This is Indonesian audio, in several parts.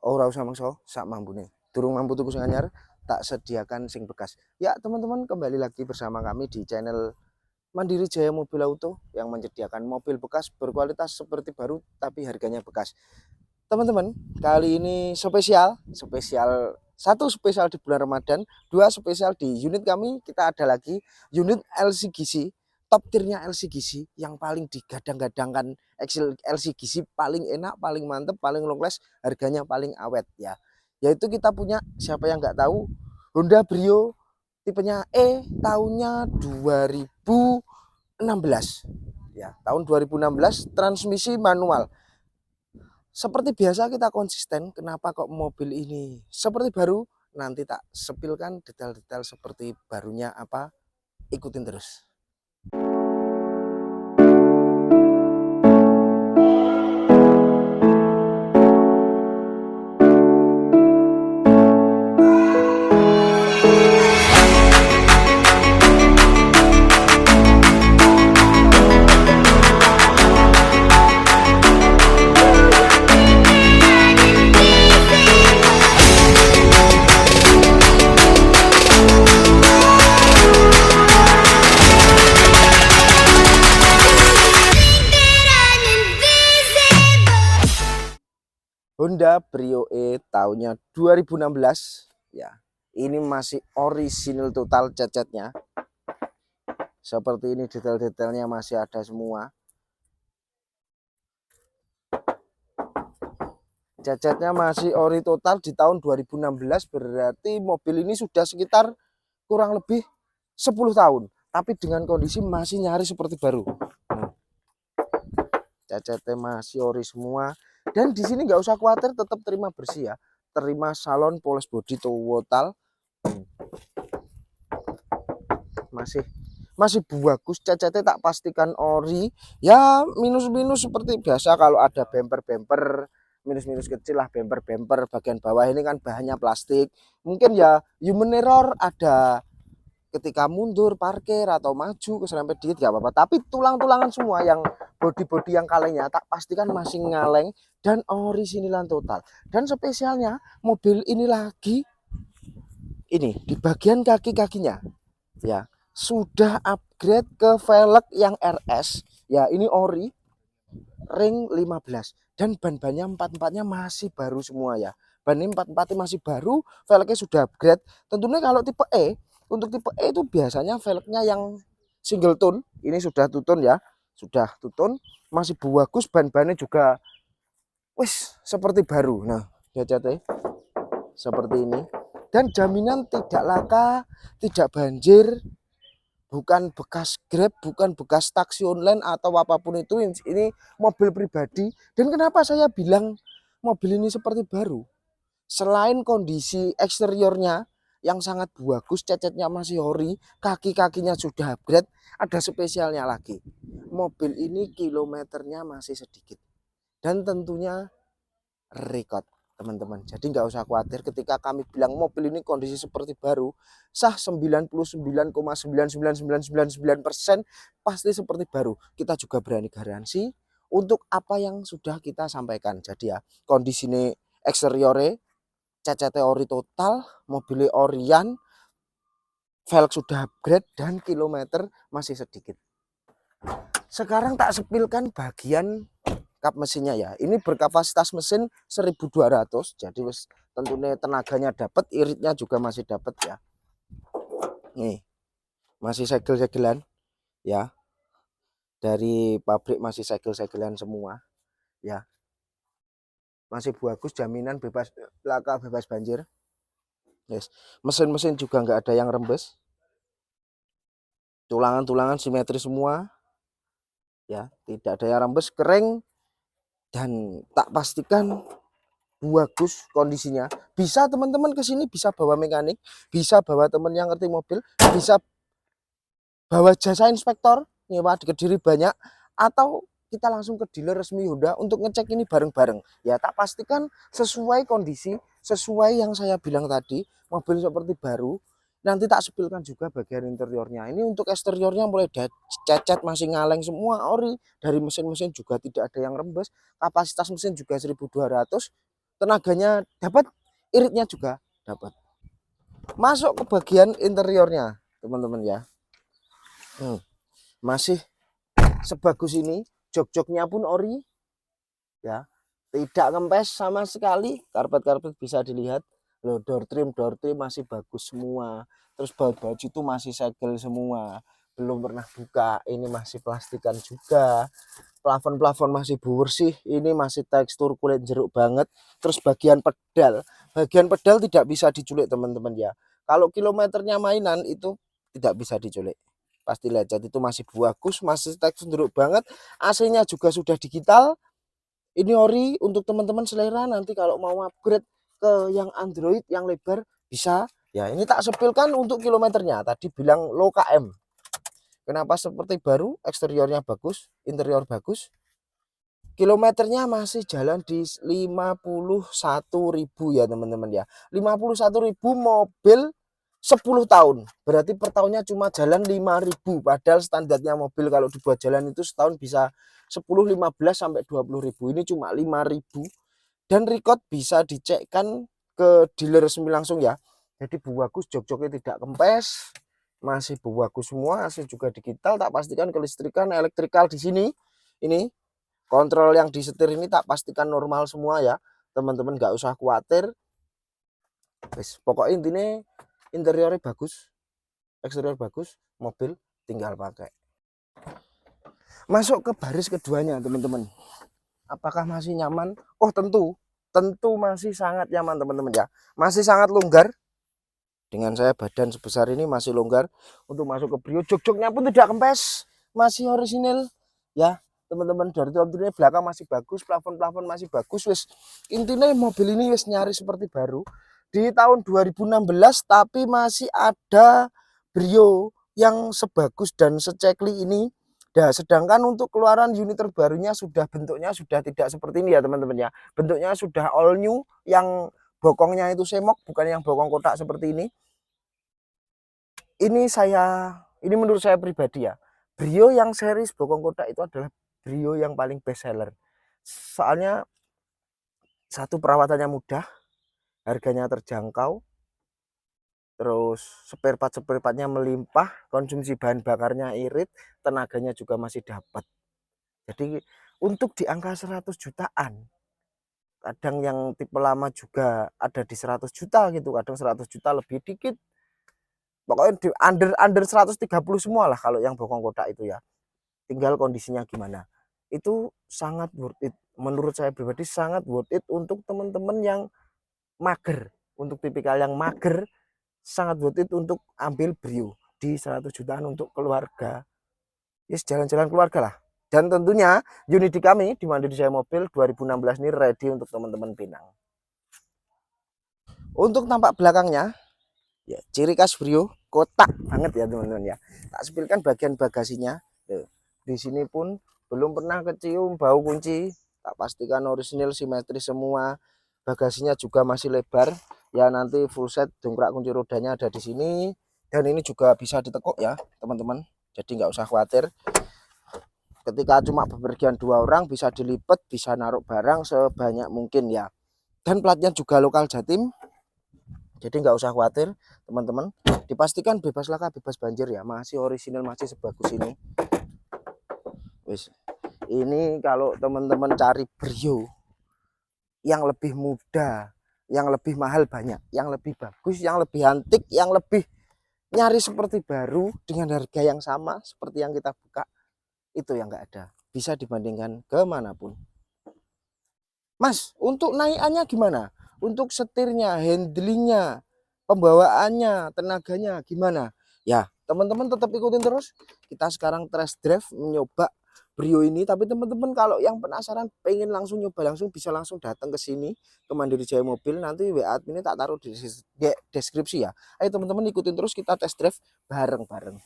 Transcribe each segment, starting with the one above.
ora usah mangsa sak mambune. Durung mampu tuku sing anyar, tak sediakan sing bekas. Ya, teman-teman, kembali lagi bersama kami di channel Mandiri Jaya Mobil Auto yang menyediakan mobil bekas berkualitas seperti baru tapi harganya bekas. Teman-teman, kali ini satu spesial di bulan Ramadan, dua spesial di unit kami. Kita ada lagi unit LCGC, top tiernya LCGC yang paling digadang-gadangkan. LCGC paling enak, paling mantep, paling long last, harganya paling awet ya. Yaitu kita punya, siapa yang nggak tahu, Honda Brio tipenya E, tahunnya 2016 ya, tahun 2016, transmisi manual. Seperti biasa kita konsisten. Kenapa kok mobil ini seperti baru? Nanti tak sepilkan detail-detail seperti barunya apa. Ikutin terus. Honda Brio E tahunnya 2016 ya. Ini masih orisinil total cacatnya. Seperti ini, detail-detailnya masih ada semua. Cacatnya masih ori total di tahun 2016, berarti mobil ini sudah sekitar kurang lebih 10 tahun. Tapi dengan kondisi masih nyaris seperti baru. Cacatnya masih ori semua. Dan di sini nggak usah khawatir, tetap terima bersih ya. Terima salon polis body total. Masih bagus, cacatnya tak pastikan ori. Ya minus-minus seperti biasa kalau ada bemper-bemper, minus-minus kecil lah, bemper-bemper bagian bawah ini kan bahannya plastik. Mungkin ya human error ada ketika mundur parkir atau maju keserempet dikit gak apa-apa, tapi tulang-tulangan semua yang body-body yang kalengnya tak pastikan masih ngaleng dan orisinilan total. Dan spesialnya mobil ini lagi ini di bagian kaki-kakinya ya sudah upgrade ke velg yang RS ya. Ini ori ring 15 dan ban-bannya 44-nya masih baru semua ya. Ban ini 44 masih baru, velgnya sudah upgrade. Tentunya kalau tipe E, untuk tipe E itu biasanya velgnya yang single tone. Ini sudah two tone ya, sudah two tone, masih bagus, ban-bannya juga wis seperti baru. Nah, cacatnya seperti ini. Dan jaminan tidak laka, tidak banjir, bukan bekas Grab, bukan bekas taksi online atau apapun itu. Ini mobil pribadi. Dan kenapa saya bilang mobil ini seperti baru? Selain kondisi eksteriornya yang sangat bagus, cacatnya masih ori, kaki-kakinya sudah upgrade, ada spesialnya lagi. Mobil ini kilometernya masih sedikit. Dan tentunya record, teman-teman. Jadi nggak usah khawatir ketika kami bilang mobil ini kondisi seperti baru, sah 99,99999% pasti seperti baru. Kita juga berani garansi untuk apa yang sudah kita sampaikan. Jadi ya, kondisi ini eksteriore cacat teori total, mobilnya orian, velg sudah upgrade dan kilometer masih sedikit. Sekarang tak sepilkan bagian kap mesinnya ya. Ini berkapasitas mesin 1200, jadi tentunya tenaganya dapat, iritnya juga masih dapat ya. Nih, masih segel-segelan ya. Dari pabrik masih segel-segelan semua ya. Masih bagus, jaminan bebas laka, bebas banjir. Yes. Mesin-mesin juga nggak ada yang rembes. Tulangan-tulangan simetris semua ya, tidak ada yang rembes, kering. Dan tak pastikan bagus kondisinya. Bisa teman-teman kesini, bisa bawa mekanik, bisa bawa teman yang ngerti mobil, bisa bawa jasa inspektor, nyewa di Kediri banyak, atau kita langsung ke dealer resmi Honda untuk ngecek ini bareng-bareng. Ya tak pastikan sesuai kondisi, sesuai yang saya bilang tadi, mobil seperti baru. Nanti tak sepilkan juga bagian interiornya. Ini untuk eksteriornya mulai cacat masih ngaleng semua ori. Dari mesin-mesin juga tidak ada yang rembes. Kapasitas mesin juga 1200. tenaganya dapat, iritnya juga dapat. Masuk ke bagian interiornya teman-teman ya. Masih sebagus ini, jok-joknya pun ori ya, tidak kempes sama sekali. Karpet-karpet bisa dilihat loh, door trim masih bagus semua. Terus baut-baut itu masih segel semua, belum pernah buka. Ini masih plastikan juga. Plafon masih bersih, ini masih tekstur kulit jeruk banget. Terus bagian pedal tidak bisa diculik teman-teman ya. Kalau kilometernya mainan itu tidak bisa diculik, pasti lecet. Itu masih bagus, masih tekstur jeruk banget. AC-nya juga sudah digital. Ini ori. Untuk teman-teman selera nanti kalau mau upgrade ke yang Android yang lebar bisa ya. Ini tak sepilkan untuk kilometernya, tadi bilang low KM. Kenapa seperti baru? Eksteriornya bagus, interior bagus. Kilometernya masih jalan di 51.000 ya teman-teman ya. 51.000 mobil 10 tahun. Berarti per tahunnya cuma jalan 5.000. Padahal standarnya mobil kalau dibuat jalan itu setahun bisa 10, 15 sampai 20.000. Ini cuma 5.000. Dan record bisa dicekkan ke dealer resmi langsung ya. Jadi bagus, jok-joknya tidak kempes. Masih bagus semua, AC juga digital. Tak pastikan kelistrikan, elektrikal di sini. Ini kontrol yang disetir ini tak pastikan normal semua ya teman-teman, nggak usah khawatir. Pokoknya intinya interiornya bagus, eksterior bagus, mobil tinggal pakai. Masuk ke baris keduanya teman-teman, apakah masih nyaman? Oh tentu masih sangat nyaman teman-teman ya, masih sangat longgar. Dengan saya badan sebesar ini masih longgar untuk masuk ke Brio. Jok-joknya pun tidak kempes, masih orisinil ya teman-teman. Dari tulisannya belakang masih bagus, plafon masih bagus. Wes intinya mobil ini wes nyaris seperti baru di tahun 2016, tapi masih ada Brio yang sebagus dan secekli ini. Nah, sedangkan untuk keluaran unit terbarunya sudah bentuknya sudah tidak seperti ini ya teman-teman ya. Bentuknya sudah all new, yang bokongnya itu semok, bukan yang bokong kotak seperti ini. Ini menurut saya pribadi ya, Brio yang series bokong kotak itu adalah Brio yang paling best seller. Soalnya satu, perawatannya mudah, harganya terjangkau, terus spare partnya melimpah, konsumsi bahan bakarnya irit, tenaganya juga masih dapat. Jadi untuk di angka 100 jutaan, kadang yang tipe lama juga ada di 100 juta gitu, kadang 100 juta lebih dikit. Pokoknya di under 130 semua lah kalau yang bokong kotak itu ya. Tinggal kondisinya gimana. Itu sangat worth it. Menurut saya pribadi sangat worth it untuk teman-teman yang mager. Untuk tipikal yang mager, sangat worth it untuk ambil Brio di 100 jutaan untuk keluarga. Yes, jalan-jalan keluarga lah. Dan tentunya unit di kami di Mandiri Jaya Mobil 2016 ini ready untuk teman-teman Pinang. Untuk tampak belakangnya ya, ciri khas Brio, kotak banget ya teman-teman ya. Tak sepilkan bagian bagasinya. Di sini pun belum pernah kecium bau kunci. Tak pastikan orisinil, simetris semua. Bagasinya juga masih lebar. Ya nanti full set dongkrak kunci rodanya ada di sini. Dan ini juga bisa ditekuk ya teman-teman. Jadi nggak usah khawatir. Ketika cuma bepergian 2 orang bisa dilipat, bisa naruh barang sebanyak mungkin ya. Dan platnya juga lokal Jatim. Jadi nggak usah khawatir teman-teman. Dipastikan bebas laka, bebas banjir ya. Masih orisinil, masih sebagus ini. Wis. Ini kalau teman-teman cari Brio yang lebih muda, yang lebih mahal banyak, yang lebih bagus, yang lebih antik, yang lebih nyaris seperti baru dengan harga yang sama seperti yang kita buka, itu yang nggak ada. Bisa dibandingkan kemanapun. Mas, untuk naikannya gimana? Untuk setirnya, handlingnya, pembawaannya, tenaganya gimana? Ya, teman-teman tetap ikutin terus. Kita sekarang test drive mencoba Brio ini. Tapi teman-teman kalau yang penasaran pengen langsung nyoba, langsung bisa langsung datang ke sini ke Mandiri Jaya Mobil. Nanti WA admin tak taruh di deskripsi ya. Ayo teman-teman ikutin terus, kita test drive bareng-bareng.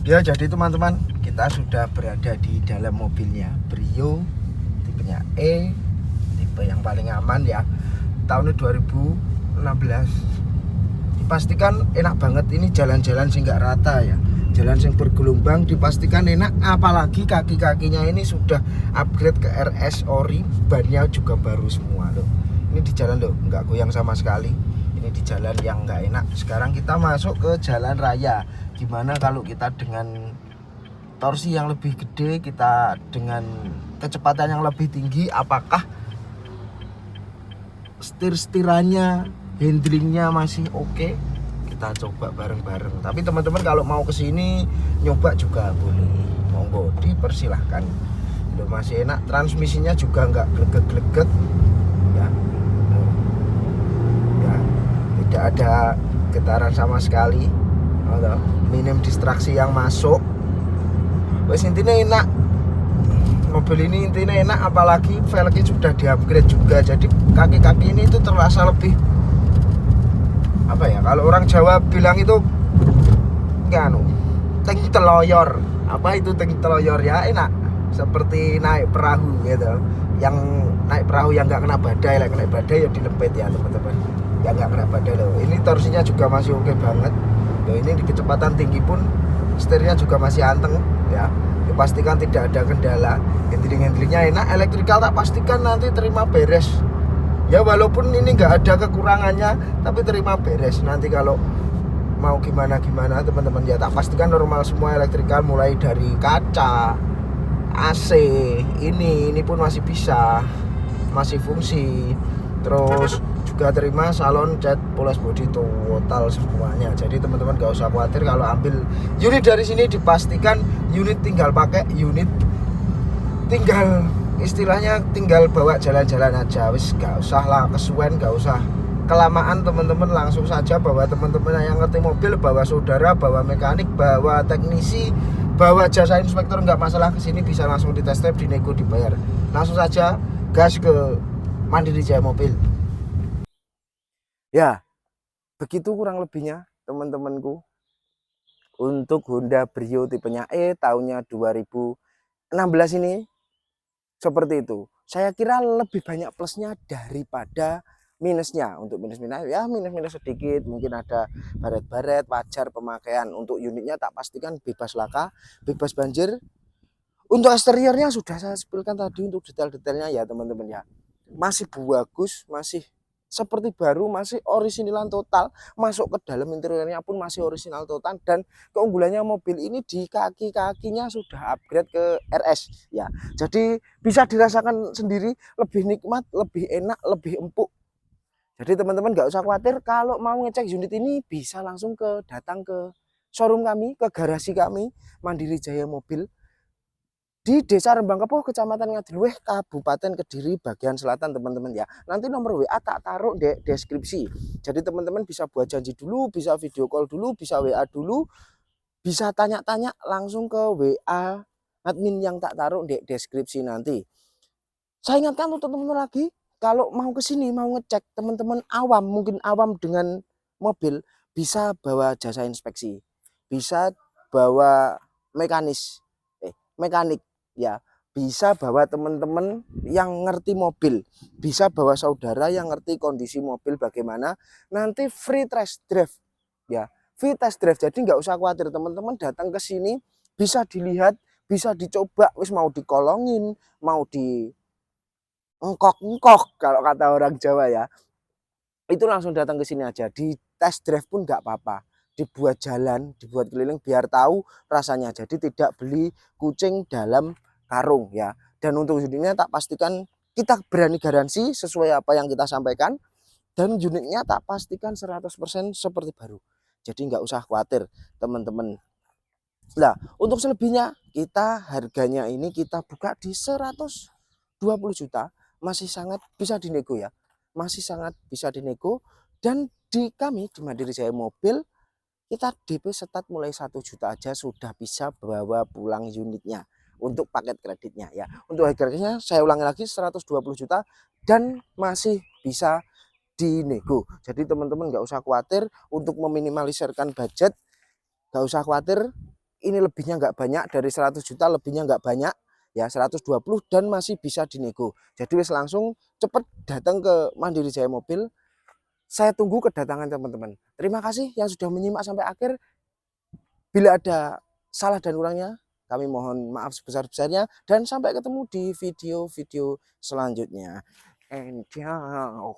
Ya, jadi teman-teman kita sudah berada di dalam mobilnya Brio tipenya E, tipe yang paling aman ya, tahun 2016. Dipastikan enak banget, ini jalan-jalan sih nggak rata ya, jalan yang bergelombang, dipastikan enak. Apalagi kaki-kakinya ini sudah upgrade ke RS ori, bannya juga baru semua loh. di jalan loh, nggak goyang sama sekali. Ini di jalan yang nggak enak. Sekarang kita masuk ke jalan raya. Gimana kalau kita dengan torsi yang lebih gede, kita dengan kecepatan yang lebih tinggi, apakah setir-setirannya, handlingnya masih oke? Kita coba bareng-bareng. Tapi teman-teman kalau mau kesini nyoba juga boleh, monggo dipersilahkan. Loh, masih enak, transmisinya juga nggak glegek-glegek ya. Ya, tidak ada getaran sama sekali, minim distraksi yang masuk. Wes intinya enak, mobil ini intinya enak, apalagi velgnya sudah di-upgrade juga, jadi kaki-kaki ini itu terasa lebih apa ya, kalau orang Jawa bilang itu anu ting teloyor. Apa itu ting teloyor ya, enak seperti naik perahu gitu, yang naik perahu yang nggak kena badai. Lah kena badai ya dilempit ya teman-teman, yang nggak kena badai loh. Ini torsinya juga masih oke banget loh. Ini di kecepatan tinggi pun setirnya juga masih anteng ya. Dipastikan tidak ada kendala. Handling-handlingnya enak, elektrikal tak pastikan nanti terima beres ya, walaupun ini nggak ada kekurangannya tapi terima beres. Nanti kalau mau gimana teman-teman ya, tak pastikan normal semua elektrikal, mulai dari kaca, AC, ini pun masih bisa, masih fungsi. Terus juga terima salon cat polis body total semuanya. Jadi teman-teman gak usah khawatir kalau ambil unit dari sini, dipastikan unit tinggal pakai, unit tinggal istilahnya tinggal bawa jalan-jalan aja. Wis gak usah lah kesuwen, gak usah kelamaan teman-teman, langsung saja bawa teman-teman yang ngerti mobil, bawa saudara, bawa mekanik, bawa teknisi, bawa jasa inspektor, nggak masalah. Kesini bisa langsung dites drive, dinego, dibayar. Langsung saja gas ke Mandiri Jaya Mobil ya. Begitu kurang lebihnya teman-temanku untuk Honda Brio tipenya tahunnya 2016 ini. Seperti itu. Saya kira lebih banyak plusnya daripada minusnya. Untuk minus-minus ya, minus-minus sedikit, mungkin ada baret-baret, wajar pemakaian. Untuk unitnya tak pastikan bebas laka, bebas banjir. Untuk eksteriornya sudah saya spilkan tadi, untuk detail-detailnya ya teman-teman ya, masih bagus, masih seperti baru, masih originalan total. Masuk ke dalam interiornya pun masih orisinal total. Dan keunggulannya mobil ini di kaki-kakinya sudah upgrade ke RS ya, jadi bisa dirasakan sendiri, lebih nikmat, lebih enak, lebih empuk. Jadi teman-teman nggak usah khawatir, kalau mau ngecek unit ini bisa langsung datang ke showroom kami, ke garasi kami Mandiri Jaya Mobil di Desa Rembang Kepoh, Kecamatan Ngadiluwih, Kabupaten Kediri, bagian selatan teman-teman ya. Nanti nomor WA tak taruh di deskripsi. Jadi teman-teman bisa buat janji dulu, bisa video call dulu, bisa WA dulu, bisa tanya-tanya langsung ke WA admin yang tak taruh di deskripsi nanti. Saya ingatkan untuk teman-teman lagi, kalau mau ke sini, mau ngecek, teman-teman awam, mungkin awam dengan mobil, bisa bawa jasa inspeksi, bisa bawa mekanik ya, bisa bawa teman-teman yang ngerti mobil, bisa bawa saudara yang ngerti kondisi mobil bagaimana, nanti free test drive ya, free test drive. Jadi nggak usah khawatir, teman-teman datang ke sini bisa dilihat, bisa dicoba, wis mau dikolongin, mau di engkok-engkok kalau kata orang Jawa ya, itu langsung datang ke sini aja, di test drive pun nggak apa-apa, dibuat jalan, dibuat keliling biar tahu rasanya. Jadi tidak beli kucing dalam karung ya. Dan untuk unitnya tak pastikan kita berani garansi sesuai apa yang kita sampaikan, dan unitnya tak pastikan 100% seperti baru. Jadi nggak usah khawatir teman-teman. Nah untuk selebihnya kita harganya ini kita buka di 120 juta, masih sangat bisa dinego ya, masih sangat bisa dinego. Dan di kami di Mandiri Jaya Mobil kita DP start mulai 1 juta aja sudah bisa bawa pulang unitnya untuk paket kreditnya ya. Untuk harganya saya ulangi lagi 120 juta dan masih bisa dinego. Jadi teman-teman nggak usah khawatir untuk meminimalisirkan budget, nggak usah khawatir, ini lebihnya nggak banyak, dari 100 juta lebihnya nggak banyak ya, 120 dan masih bisa dinego. Jadi wis langsung cepet datang ke Mandiri Jaya Mobil. Saya tunggu kedatangan teman-teman. Terima kasih yang sudah menyimak sampai akhir. Bila ada salah dan kurangnya, kami mohon maaf sebesar-besarnya. Dan sampai ketemu di video-video selanjutnya. and ciao.